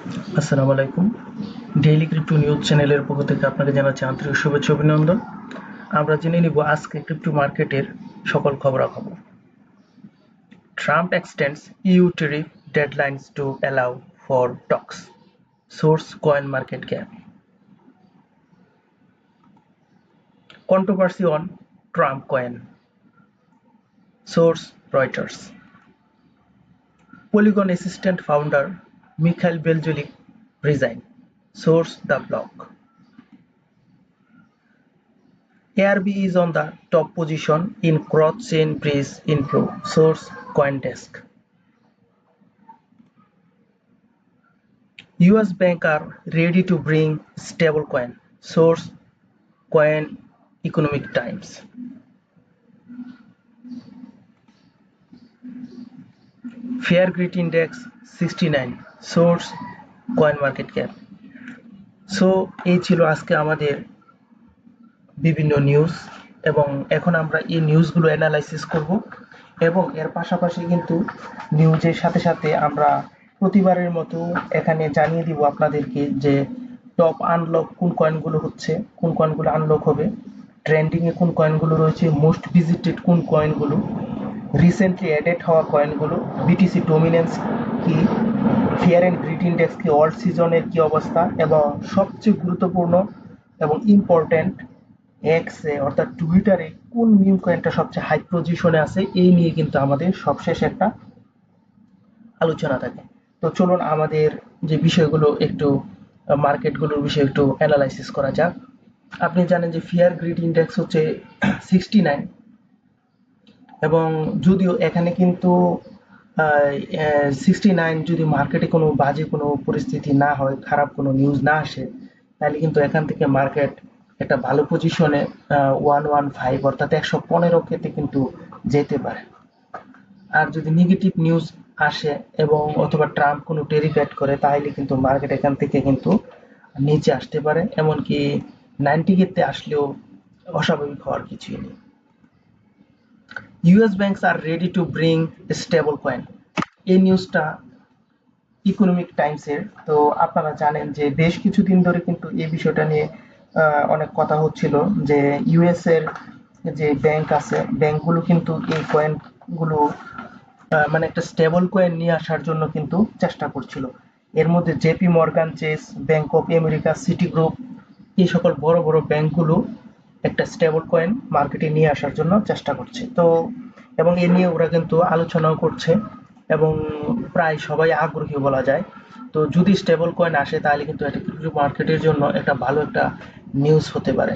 আসসালামু আলাইকুম। Daily crypto news চ্যানেলের পক্ষ থেকে আপনাকে জানাচ্ছি আন্তরিক শুভেচ্ছা অভিনন্দন। আমরা জেনে নিব আজকে ক্রিপ্টো মার্কেটের সকল খবরাখবর। Trump extends EU tariff deadlines to allow for talks. Source CoinMarketCap. Controversy on Trump coin. Source Reuters. Polygon assistant founder Mikhail Beljulik resign. Source The Block. ARB is on the top position in cross-chain bridge inflow. Source CoinDesk. US banks are ready to bring stablecoin. Source Coin Economic Times. Fair Greed Index 69. Source CoinMarketCap. So এই ছিল আজকে আমাদের বিভিন্ন news এবং এখন আমরা এই নিউজগুলো অ্যানালাইসিস করব এবং এর পাশাপাশি কিন্তু নিউজের সাথে সাথে আমরা প্রতিবারের মতো এখানে জানিয়ে দিব আপনাদেরকে যে টপ আনলক কোন কয়েনগুলো হচ্ছে, কোন কয়েনগুলো আনলক হবে, ট্রেন্ডিং এ কোন কয়েনগুলো রয়েছে, মোস্ট ভিজিটেড কোন কয়েনগুলো, রিসেন্টলি অ্যাডেড হওয়া কয়েনগুলো, বিটিসি ডমিনেন্স কি, ফিয়ার অ্যান্ড গ্রিড ইন্ডেক্স কি, অল সিজনের কি অবস্থা এবং সবচেয়ে গুরুত্বপূর্ণ এবং ইম্পর্টেন্ট এক্সে অর্থাৎ টুইটারে কোন মিম কয়েনটা সবচেয়ে হাই পজিশনে আছে এই নিয়ে কিন্তু আমাদের সবশেষ একটা আলোচনা থাকে। তো চলুন আমাদের যে বিষয়গুলো একটু মার্কেটগুলোর বিষয়ে একটু অ্যানালাইসিস করা যাক। আপনি জানেন যে ফিয়ার গ্রিড ইন্ডেক্স হচ্ছে 69 এবং যদিও এখানে কিন্তু 69 যদি মার্কেটে কোনো বাজে কোনো পরিস্থিতি না হয়, খারাপ কোনো নিউজ না আসে, তাহলে কিন্তু এখান থেকে মার্কেট একটা ভালো পজিশনে 115 অর্থাৎ 115 কেতে কিন্তু যেতে পারে। আর যদি নেগেটিভ নিউজ আসে এবং অথবা ট্রাম্প কোনো টেরিফ অ্যাড করে তাহলে কিন্তু মার্কেট এখান থেকে কিন্তু নিচে আসতে পারে, এমনকি 90 কেতে আসলেও অস্বাভাবিক হওয়ার কিছুই নেই। US banks are ready to bring stable coin. এই নিউজটা ইকোনমিক টাইমসের। তো আপনারা জানেন যে বেশ কিছুদিন ধরে কিন্তু এই বিষয়টা নিয়ে অনেক কথা হচ্ছিল যে ইউএস এর যে ব্যাংক আছে, ব্যাংকগুলো কিন্তু এই কয়েনগুলো মানে একটা স্টেবল কয়েন নিয়ে আসার জন্য কিন্তু চেষ্টা করছিল। এর মধ্যে JP Morgan Chase, bank of America, Citigroup, এই সকল বড় বড় ব্যাংকগুলো একটা স্টেবল কয়েন মার্কেটে নিয়ে আসার জন্য চেষ্টা করছে। তো এবং এ নিয়ে ওরা কিন্তু আলোচনাও করছে এবং প্রায় সবাই আগ্রহী বলা যায়। তো যদি স্টেবল কয়েন আসে তাহলে কিন্তু এটা ক্রিপ্টো মার্কেটের জন্য একটা ভালো একটা নিউজ হতে পারে।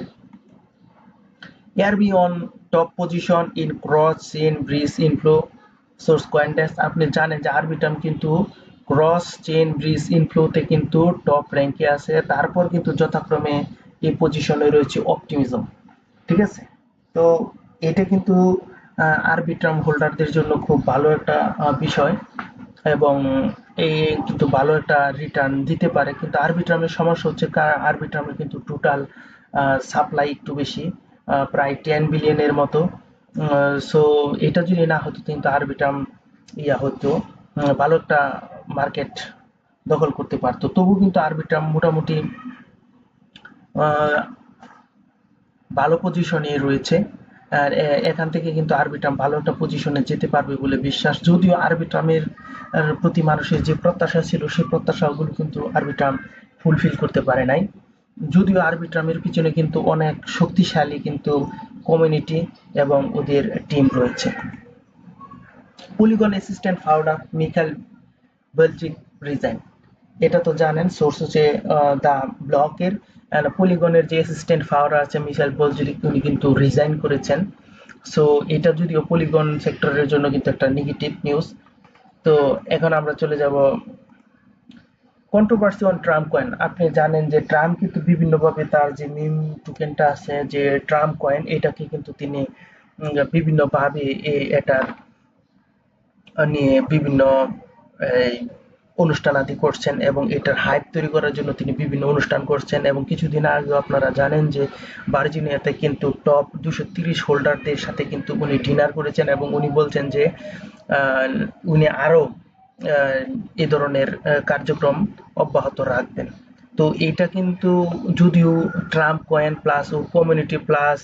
ARB on top position in cross chain bridge inflow. Source CoinDesk. আপনি জানেন যে আরবিটার্ম কিন্তু ক্রস চেইন ব্রিজ ইনফ্লোতে কিন্তু টপ র্যাঙ্কে আছে, তারপর কিন্তু যথাক্রমে এই পজিশনে রয়েছে অপটিমিজম। ঠিক আছে, তো এটা কিন্তু আরবিট্রাম হোল্ডারদের জন্য খুব ভালো একটা বিষয় এবং এই কিন্তু ভালো একটা রিটার্ন দিতে পারে। কিন্তু আরবিট্রামের সমস্যা হচ্ছে আরবিট্রামে কিন্তু টোটাল সাপ্লাই একটু বেশি, প্রায় 10 বিলিয়নের মতো। সো এটা যদি না হতো কিন্তু আরবিট্রাম হতো, ভালো একটা মার্কেট দখল করতে পারতো। তবু কিন্তু আরবিট্রাম মোটামুটি আহ, ভালো পজিশনে রয়েছে। আর এখান থেকে কিন্তু আরবিট্রাম ভালো একটা পজিশনে যেতে পারবে বলে বিশ্বাস। যদিও আরবিট্রামের প্রতি মানুষের যে প্রত্যাশা ছিল সেই প্রত্যাশাগুলো কিন্তু আরবিট্রাম ফুলফিল করতে পারে নাই। যদিও আরবিট্রামের পিছনে কিন্তু অনেক শক্তিশালী কিন্তু কমিউনিটি এবং ওদের টিম রয়েছে। Polygon assistant founder Mikhail Bjelic resign. এটা তো জানেন, সোর্স হচ্ছে দা ব্লকের। পলিগনের যে অ্যাসিস্ট্যান্ট ফাউন্ডার আছে মিশাইল বেলচিক, উনি কিন্তু রিজাইন করেছেন। সো এটা যদিও পলিগন সেক্টরের জন্য কিন্তু একটা নেগেটিভ নিউজ। তো এখন আমরা চলে যাব কন্ট্রোভার্সি অন ট্রাম্প কয়েন। আপনি জানেন যে ট্রাম্প কিন্তু বিভিন্নভাবে তার যে মিম টোকেনটা আছে যে ট্রাম্প কয়েন, এটাকে কিন্তু তিনি বিভিন্নভাবে এটার নিয়ে বিভিন্ন এই অনুষ্ঠান আদি করছেন এবং এটার হাইপ তৈরি করার জন্য তিনি বিভিন্ন অনুষ্ঠান করছেন। এবং কিছুদিন আগেও আপনারা জানেন যে ভার্জিনিয়াতে কিন্তু টপ 230 হোল্ডারদের সাথে কিন্তু উনি ডিনার করেছেন এবং উনি বলছেন যে উনি আরো এই ধরনের কার্যক্রম অব্যাহত রাখবেন। তো এটা কিন্তু যদিও ট্রাম্প কয়েন প্লাস ও কমিউনিটি প্লাস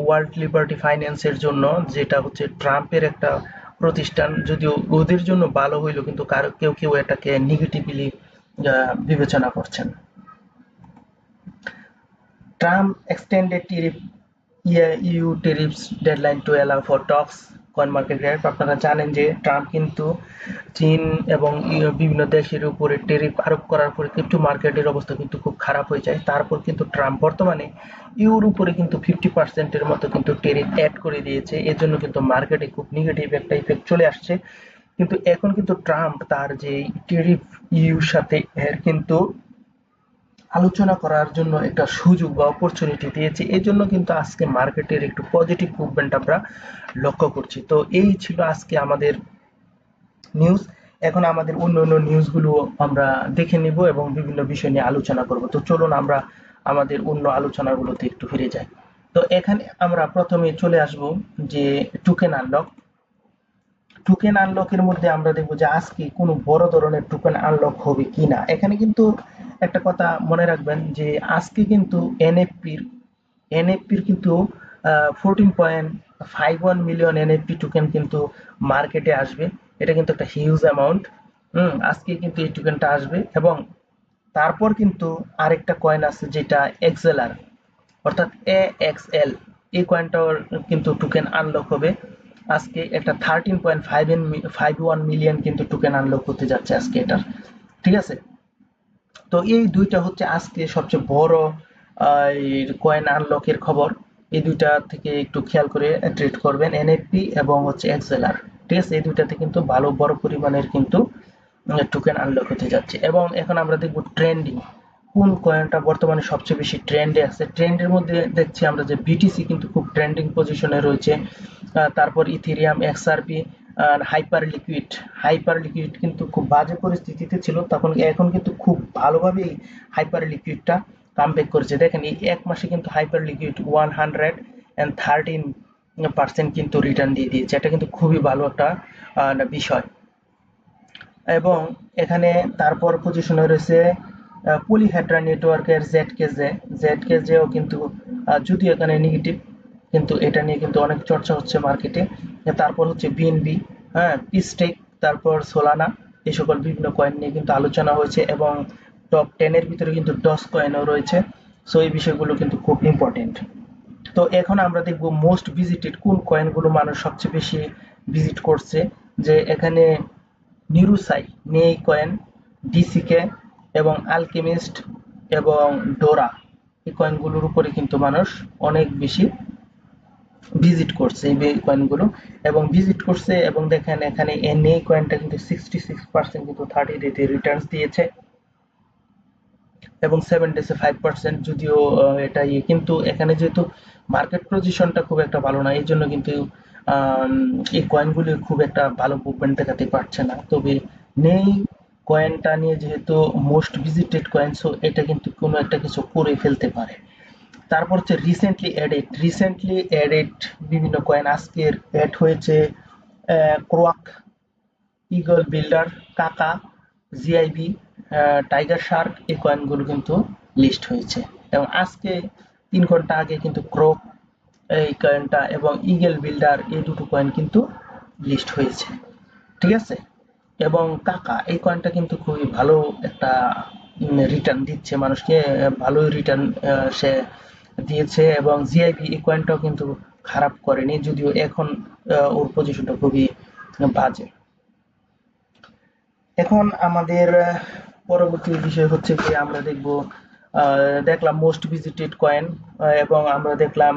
ওয়ার্ল্ড লিবার্টি ফাইন্যান্সের জন্য, যেটা হচ্ছে ট্রাম্পের একটা প্রতিষ্ঠান, যদিও ওদের জন্য ভালো হইলো কিন্তু কারো কেউ কেউ এটাকে নেগেটিভলি বিবেচনা করছেন। Trump extended EU tariffs deadline to allow for talks coin market gap. আপনারা জানেন যে ট্রাম্প কিন্তু চীন এবং বিভিন্ন দেশের উপরে টেরিফ আরোপ করার পরে ক্রিপ্টো মার্কেটের অবস্থা কিন্তু খুব খারাপ হয়ে যায়। তারপর কিন্তু ট্রাম্প বর্তমানে ইউর উপরে কিন্তু 50% এর মতো কিন্তু টেরিফ অ্যাড করে দিয়েছে। এর জন্য কিন্তু মার্কেটে খুব নেগেটিভ একটা ইফেক্ট চলে আসছে। কিন্তু এখন কিন্তু ট্রাম্প তার যে টেরিফ ইউর সাথে এর কিন্তু আলোচনা করার জন্য একটা সুযোগ বা অপরচুনিটি দিয়েছে। এই জন্য কিন্তু আজকে মার্কেটের একটু পজিটিভ মুভমেন্ট আমরা লক্ষ্য করছি। তো এই ছিল আজকে আমাদের নিউজ। এখন আমাদের অন্য অন্য নিউজগুলো আমরা দেখে নিব এবং বিভিন্ন বিষয় নিয়ে আলোচনা করব। তো চলুন আমরা আমাদের অন্য আলোচনাগুলোতে একটু ফিরে যাই। তো এখানে আমরা প্রথমে চলে আসব যে টোকেন আনলক। টোকেন আনলকের মধ্যে আমরা দেখবো যে আজকে কোনো বড় ধরনের টোকেন আনলক হবে কিনা। এখানে কিন্তু একটা কথা মনে রাখবেন যে আজকে কিন্তু এনএফপির কিন্তু 14.51 মিলিয়ন এনএফপি টোকেন কিন্তু মার্কেটে আসবে। এটা কিন্তু একটা হিউজ অ্যামাউন্ট। আজকে কিন্তু এই টোকেনটা আসবে এবং তারপর কিন্তু আরেকটা কয়েন আছে যেটা এক্সএলআর, অর্থাৎ এএক্সএল। এই কয়েনটার কিন্তু টোকেন আনলক হবে আজকে। একটা 13.51 মিলিয়ন কিন্তু টোকেন আনলক হতে যাচ্ছে আজকে এটার। ঠিক আছে, তো এই দুইটা হচ্ছে আজকে সবচেয়ে বড় কয়েন আনলকের খবর। এই দুইটা থেকে একটু খেয়াল করে ট্রেড করবেন, এনএফপি এবং হচ্ছে এক্সএলআর। ঠিক আছে, এই দুইটাতে কিন্তু ভালো বড় পরিমাণের কিন্তু টোকেন আনলক হতে যাচ্ছে। এবং এখন আমরা দেখব ট্রেন্ডিং কোন কয়েনটা বর্তমানে সবচেয়ে বেশি ট্রেন্ডে আছে। ট্রেন্ডের মধ্যে দেখছি আমরা যে বিটিসি কিন্তু খুব ট্রেন্ডিং পজিশনে রয়েছে। তারপর ইথেরিয়াম, এক্সআরপি, হাইপার লিকুইড কিন্তু খুব বাজে পরিস্থিতিতে ছিল তখন, এখন কিন্তু খুব ভালোভাবেই হাইপার লিকুইডটা কামব্যাক করেছে। দেখেন এই এক মাসে কিন্তু হাইপার লিকুইড 113% কিন্তু রিটার্ন দিয়ে দিয়েছে। এটা কিন্তু খুবই ভালো একটা বিষয়। এবং এখানে তারপর পজিশনে রয়েছে পলিহেড্রা নেটওয়ার্কের জেডকেজেও কিন্তু যদিও এখানে নেগেটিভ, কিন্তু এটা নিয়ে কিন্তু অনেক চর্চা হচ্ছে মার্কেটে। তারপর হচ্ছে বিএনবি, হ্যাঁ, পিস্টেক, তারপর সোলানা, এই সকল বিভিন্ন কয়েন নিয়ে কিন্তু আলোচনা হয়েছে এবং টপ 10 এর ভিতরে কিন্তু ডস কয়েনও রয়েছে। সো এই বিষয়গুলো কিন্তু খুব ইম্পর্টেন্ট। তো এখন আমরা দেখব মোস্ট ভিজিটেড কোন কয়েনগুলো মানুষ সবচেয়ে বেশি ভিজিট করছে। যে এখানে নিরুসাই, নেই কয়েন, ডিসিকে এবং আলকেমিস্ট এবং ডোরা, এই কয়েনগুলোর উপরে কিন্তু মানুষ অনেক বেশি ভিজিট করছে এই কয়েনগুলো এবং ভিজিট করছে। এবং দেখেন এখানে নেই কয়েনটা কিন্তু 66% কিন্তু 30 ডেতে রিটার্নস দিয়েছে এবং 7 ডেজে 5%। যদিও এটা কিন্তু এখানে যেহেতু মার্কেট পজিশনটা খুব একটা ভালো না, এই জন্য কিন্তু এই কয়েনগুলি খুব একটা ভালো মুভমেন্ট দেখাতে পারছে না। তবে নেই কয়েনটা নিয়ে যেহেতু মোস্ট ভিজিটেড কয়েন, সো এটা কিন্তু কোনো একটা কিছু করে ফেলতে পারে। তারপর হচ্ছে রিসেন্টলি অ্যাডেড বিভিন্ন কয়েন আজকের অ্যাড হয়েছে। ক্রোয়াক, ইগল বিল্ডার, কাকা, জিআইবি, টাইগার শার্ক, এই কয়েনগুলো কিন্তু লিস্ট হয়েছে। এবং আজকে 3 ঘন্টা আগে কিন্তু ক্রোক এই কয়েনটা এবং ইগল বিল্ডার এই দুটো কয়েন কিন্তু লিস্ট হয়েছে। ঠিক আছে, এবং কাকা এই কয়েনটা কিন্তু খুবই ভালো একটা রিটার্ন দিচ্ছে মানুষকে, ভালোই রিটার্ন সে দিয়েছে। এবং জিআইবি এই কয়েনটাও কিন্তু খারাপ করেনি, যদিও এখন ওর পজিশনটা খুবই বাজে। এখন আমাদের পরবর্তী বিষয় হচ্ছে যে আমরা দেখব, দেখলাম মোস্ট ভিজিটেড কয়েন এবং আমরা দেখলাম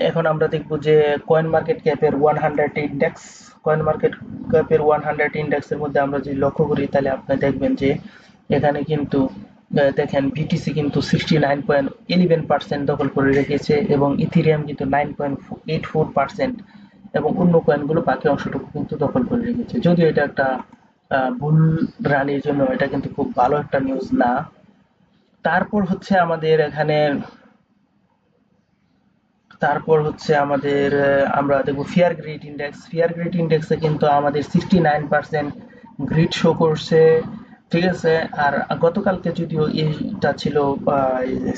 এখন আমরা দেখব যে কয়েন মার্কেট ক্যাপের 100 ইন্ডেক্স। কয়েন মার্কেট ক্যাপের 100 ইন্ডেক্সের মধ্যে আমরা যদি লক্ষ্য করি তাহলে আপনি দেখবেন যে এখানে কিন্তু দেখেন বিটিসি কিন্তু 69.11% দখল করে রেখেছে এবং ইথেরিয়াম কিন্তু 9.84% এবং অন্য কয়েনগুলো বাকি অংশটুকু কিন্তু দখল করে রেখেছে। যদিও এটা একটা বুল রানির জন্য এটা কিন্তু খুব ভালো একটা নিউজ না। তারপর হচ্ছে আমাদের এখানে আমরা দেখবো ফিয়ার গ্রিড ইন্ডেক্সে কিন্তু আমাদের 69% গ্রিড শো করছে, ঠিক আছে। আর গতকালকে যদিও এইটা ছিল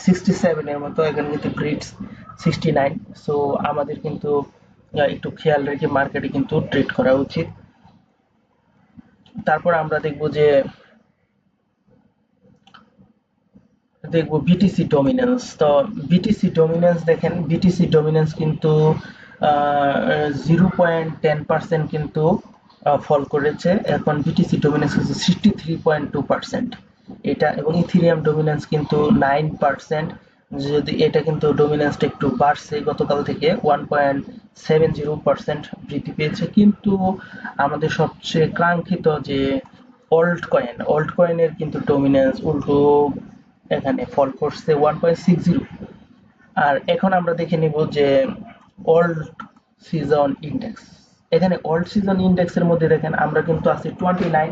67 এর মতো, এখানে কিন্তু গ্রিড 69। সো আমাদের কিন্তু একটু খেয়াল রেখে মার্কেটে কিন্তু ট্রেড করা উচিত। তারপর আমরা দেখবো বিটিসি ডমিনেন্স। তো বিটিসি ডমিনেন্স দেখেন, বিটিসি ডমিনেন্স কিন্তু 0.10% কিন্তু ফল করেছে। এখন বিটিসি ডমিনেন্স হচ্ছে 63.2%। এটা এবং ইথিরিয়াম ডমিনেন্স কিন্তু 9%। যদি এটা কিন্তু ডমিনেন্সটা একটু বাড়ছে গতকাল থেকে, 1.70% বৃদ্ধি পেয়েছে। কিন্তু আমাদের সবচেয়ে কাঙ্ক্ষিত যে অল্ট কয়েনের কিন্তু ডমিনেন্স উল্টো এখানে ফল করছে 1.60। আর এখন আমরা দেখে নিব যে ওল্ড সিজন ইন্ডেক্স। এখানে ওল্ড সিজন ইন্ডেক্সের মধ্যে দেখেন আমরা কিন্তু আছি 29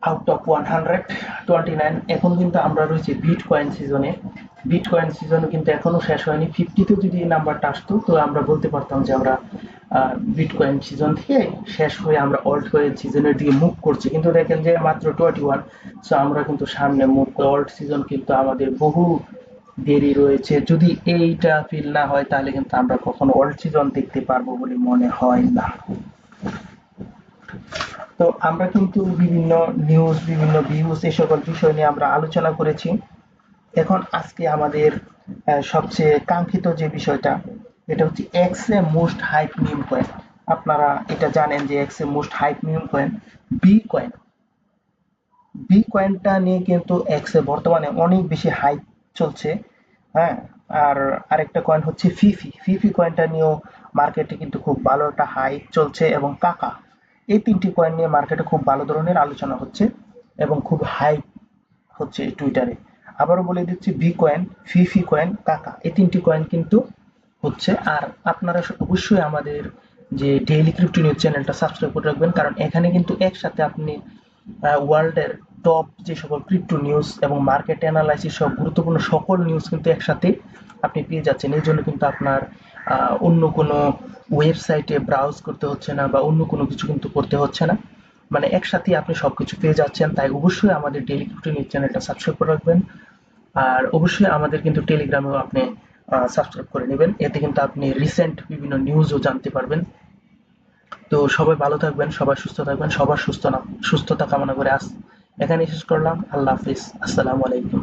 আউট অফ 100, 29। এখন কিন্তু আমরা রয়েছি বিটকয়েন সিজনে। বিটকয়েন সিজন কিন্তু এখনো শেষ হয়নি। 50-তে যদি এই নাম্বারটা আসতো তো আমরা বলতে পারতাম যে আমরা বিটকয়েন সিজন থেকে শেষ হয়ে আমরা অল্ট কয়েন সিজনের দিকে মুভ করছি। কিন্তু দেখেন যে মাত্র 21। সো আমরা কিন্তু সামনে মুভ, অল্ট সিজন কিন্তু আমাদের বহু দেরি রয়েছে। যদি এইটা ফিল না হয় তাহলে কিন্তু আমরা কখনো অল্ট সিজন দেখতে পারবো বলে মনে হয় না। তো আমরা কিন্তু বিভিন্ন নিউজ, বিভিন্ন ভিউজ, এই সকল বিষয় নিয়ে আমরা আলোচনা করেছি। এখন আজকে আমাদের সবচেয়ে কাঙ্ক্ষিত যে বিষয়টা, এটা হচ্ছে এক্স এ মোস্ট হাইপ মিম কয়েন। আপনারা এটা জানেন যে এক্স এ most hype meme coin B coin. B কয়েনটা নিয়ে কিন্তু এক্স এ বর্তমানে অনেক বেশি হাইপ চলছে। হ্যাঁ। আর আরেকটা কয়েন হচ্ছে ফিফি। ফিফি কয়েনটা নিয়েও মার্কেটে কিন্তু খুব ভালো একটা হাইপ চলছে, এবং কাকা। এই তিনটি কয়েন নিয়ে মার্কেটে খুব ভালো ধরনের আলোচনা হচ্ছে এবং খুব হাইপ হচ্ছে টুইটারে। আবারও বলে দিচ্ছি, বি কয়েন, ফিফি কয়েন, কাকা, এই তিনটি কয়েন কিন্তু হচ্ছে। আর আপনারা অবশ্যই আমাদের যে ডেইলি ক্রিপ্টো নিউজ চ্যানেলটা সাবস্ক্রাইব করে রাখবেন, কারণ এখানে কিন্তু একসাথে আপনি ওয়ার্ল্ডের টপ যে সকল ক্রিপ্টো নিউজ এবং মার্কেট অ্যানালাইসিস সব গুরুত্বপূর্ণ সকল নিউজ কিন্তু একসাথে আপনি পেয়ে যাচ্ছেন। এই জন্য কিন্তু আপনার অন্য কোনো ওয়েবসাইটে ব্রাউজ করতে হচ্ছে না বা অন্য কোনো কিছু কিন্তু করতে হচ্ছে না। মানে একসাথে আপনি সবকিছু পেয়ে যাচ্ছেন। তাই অবশ্যই আমাদের ডেইলি ক্রিপ্টো নিউজ চ্যানেলটা সাবস্ক্রাইব করে রাখবেন। আর অবশ্যই আমাদের কিন্তু টেলিগ্রামেও আপনি সাবস্ক্রাইব করে নেবেন। এতে কিন্তু আপনি রিসেন্ট বিভিন্ন নিউজও জানতে পারবেন। তো সবাই ভালো থাকবেন, সবাই সুস্থ থাকবেন, সবার সুস্থতা কামনা করে আজ এখানে শেষ করলাম। আল্লাহ হাফিজ, আসসালামু আলাইকুম।